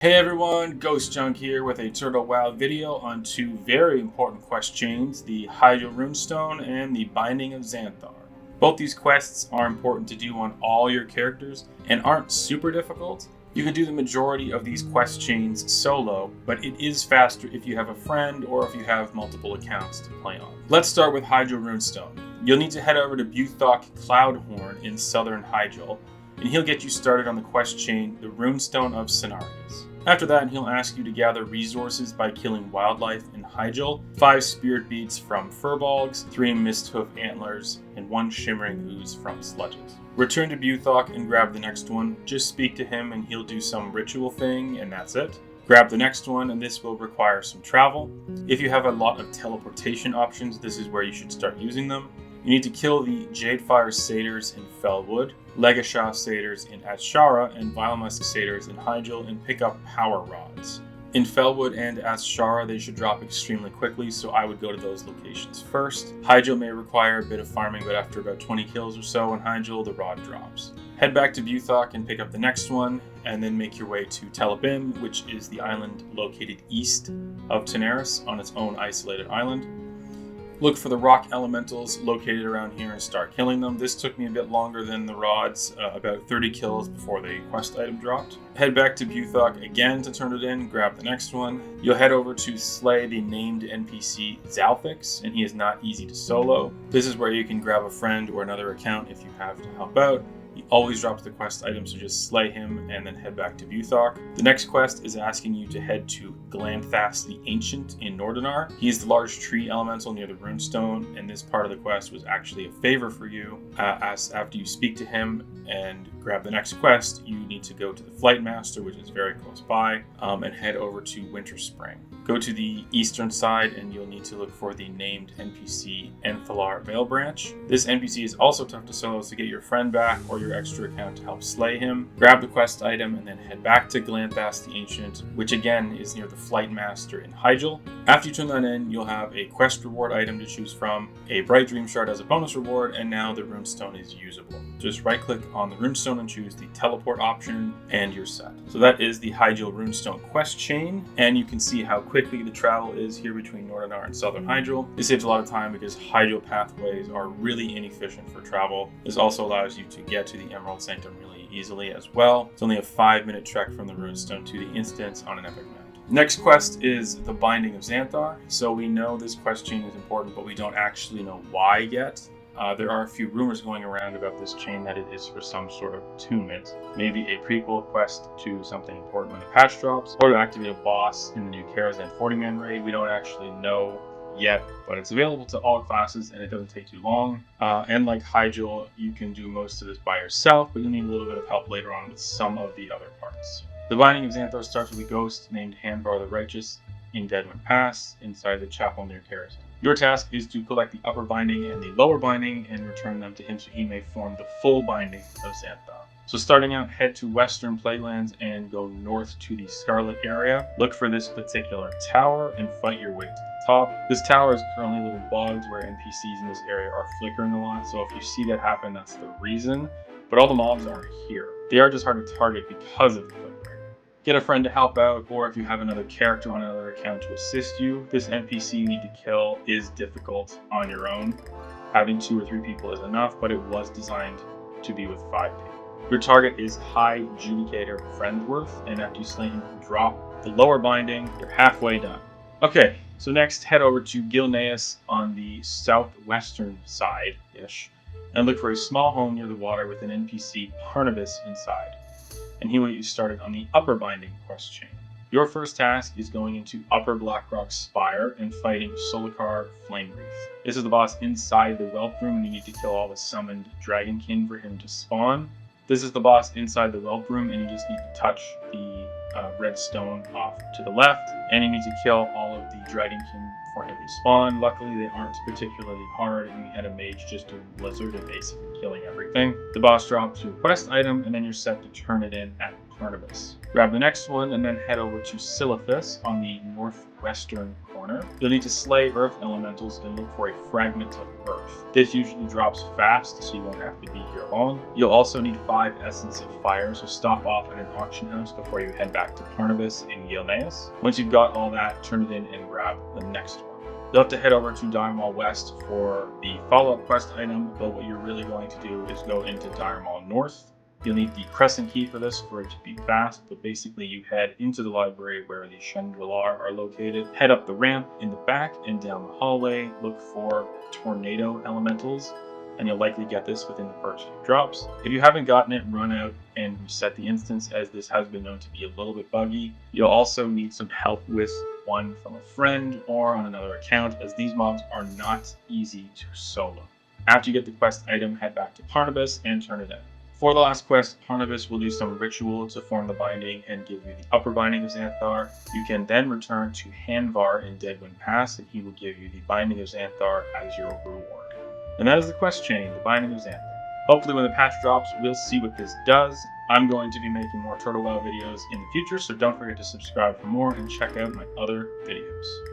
Hey everyone, Ghost Junk here with a Turtle WoW video on two very important quest chains, the Hyjal Runestone and the Binding of Xanthar. Both these quests are important to do on all your characters and aren't super difficult. You can do the majority of these quest chains solo, but it is faster if you have a friend or if you have multiple accounts to play on. Let's start with Hyjal Runestone. You'll need to head over to Buthok Cloudhorn in southern Hyjal, and he'll get you started on the quest chain, the Runestone of Cenarius. After that, he'll ask you to gather resources by killing wildlife in Hyjal, 5 spirit beads from furbolgs, 3 misthoof antlers, and 1 shimmering ooze from sludges. Return to Buthok and grab the next one. Just speak to him and he'll do some ritual thing, and that's it. Grab the next one, and this will require some travel. If you have a lot of teleportation options, this is where you should start using them. You need to kill the Jadefire Satyrs in Felwood, Legashah Satyrs in Azshara, and Vilemusk Satyrs in Hyjal, and pick up power rods. In Felwood and Azshara, they should drop extremely quickly, so I would go to those locations first. Hyjal may require a bit of farming, but after about 20 kills or so in Hyjal, the rod drops. Head back to Buthok and pick up the next one, and then make your way to Telebim, which is the island located east of Tanaris on its own isolated island. Look for the rock elementals located around here and start killing them. This took me a bit longer than the rods, about 30 kills before the quest item dropped. Head back to Buthok again to turn it in, grab the next one. You'll head over to slay the named NPC Zalfix, and he is not easy to solo. This is where you can grab a friend or another account if you have to help out. He always drops the quest item, so just slay him and then head back to Buthok. The next quest is asking you to head to Glanthas the Ancient in Nordinar. He is the large tree elemental near the runestone, and this part of the quest was actually a favor for you. As after you speak to him and grab the next quest, you need to go to the Flight Master, which is very close by, and head over to Winterspring. Go to the eastern side and you'll need to look for the named NPC Enthalar Veil Branch. This NPC is also tough to solo, so get your friend back or your extra account to help slay him. Grab the quest item and then head back to Glanthas the Ancient, which again is near the Flight Master in Hyjal. After you turn that in, you'll have a quest reward item to choose from, a Bright Dream Shard as a bonus reward, and now the runestone is usable. Just right click on the runestone and choose the teleport option, and you're set. So that is the Hyjal Runestone quest chain, and you can see how quickly the travel is here between Nordinar and southern Hyjal. This saves a lot of time because Hyjal pathways are really inefficient for travel. This also allows you to get to the Emerald Sanctum really easily as well. It's only a 5-minute trek from the runestone to the instance on an epic mount. Next quest is the Binding of Xanthar. So we know this quest chain is important, but we don't actually know why yet. There are a few rumors going around about this chain that it is for some sort of attunement, maybe a prequel quest to something important when the patch drops, or to activate a boss in the new Karazhan 40-man raid. We don't actually know yet, but it's available to all classes and it doesn't take too long. And like Hyjal, you can do most of this by yourself, but you'll need a little bit of help later on with some of the other parts. The Binding of Xanthar starts with a ghost named Handvar the Righteous in Deadwind Pass inside the chapel near Karazhan. Your task is to collect the upper binding and the lower binding and return them to him so he may form the full binding of Xanthar. So starting out, head to Western Plaguelands and go north to the Scarlet area. Look for this particular tower and fight your way to the top. This tower is currently a little bugged where NPCs in this area are flickering a lot, so if you see that happen, that's the reason. But all the mobs are here. They are just hard to target because of the flickering. Get a friend to help out, or if you have another character on another account to assist you. This NPC you need to kill is difficult on your own. Having 2 or 3 people is enough, but it was designed to be with 5 people. Your target is High Judicator Friendworth, and after you slay him, drop the lower binding. You're halfway done. Okay, so next head over to Gilneas on the southwestern side-ish, and look for a small home near the water with an NPC Parnabus inside, and he will get you started on the upper binding quest chain. Your first task is going into Upper Blackrock Spire and fighting Solikar Flamewreath. This is the boss inside the Whelp Room, and you need to kill all the summoned Dragonkin for him to spawn. This is the boss inside the Whelp Room, and you just need to touch the red stone off to the left, and you need to kill all of the Dragonkin for him to spawn. Luckily, they aren't particularly hard, and you had a mage just doing Blizzard and basically killing everything. The boss drops your quest item, and then you're set to turn it in at Parnabus. Grab the next one and then head over to Silithus on the northwestern corner. You'll need to slay earth elementals and look for a fragment of earth. This usually drops fast, so you won't have to be here long. You'll also need 5 essence of fire, so stop off at an auction house before you head back to Parnabus in Gilneas. Once you've got all that, turn it in and grab the next one. You'll have to head over to Diremall West for the follow-up quest item, but what you're really going to do is go into Diremall North. You'll need the Crescent Key for this for it to be fast, but basically you head into the library where the Chandrilar are located, head up the ramp in the back and down the hallway, look for Tornado Elementals, and you'll likely get this within the first few drops. If you haven't gotten it, run out and reset the instance, as this has been known to be a little bit buggy. You'll also need some help with one from a friend or on another account, as these mobs are not easy to solo. After you get the quest item, head back to Parnabus and turn it in. For the last quest, Parnabus will do some ritual to form the binding and give you the upper binding of Xanthar. You can then return to Hanvar in Deadwind Pass, and he will give you the binding of Xanthar as your reward. And that is the quest chain, the Binding of Xanthar. Hopefully when the patch drops, we'll see what this does. I'm going to be making more Turtle Wow videos in the future, so don't forget to subscribe for more and check out my other videos.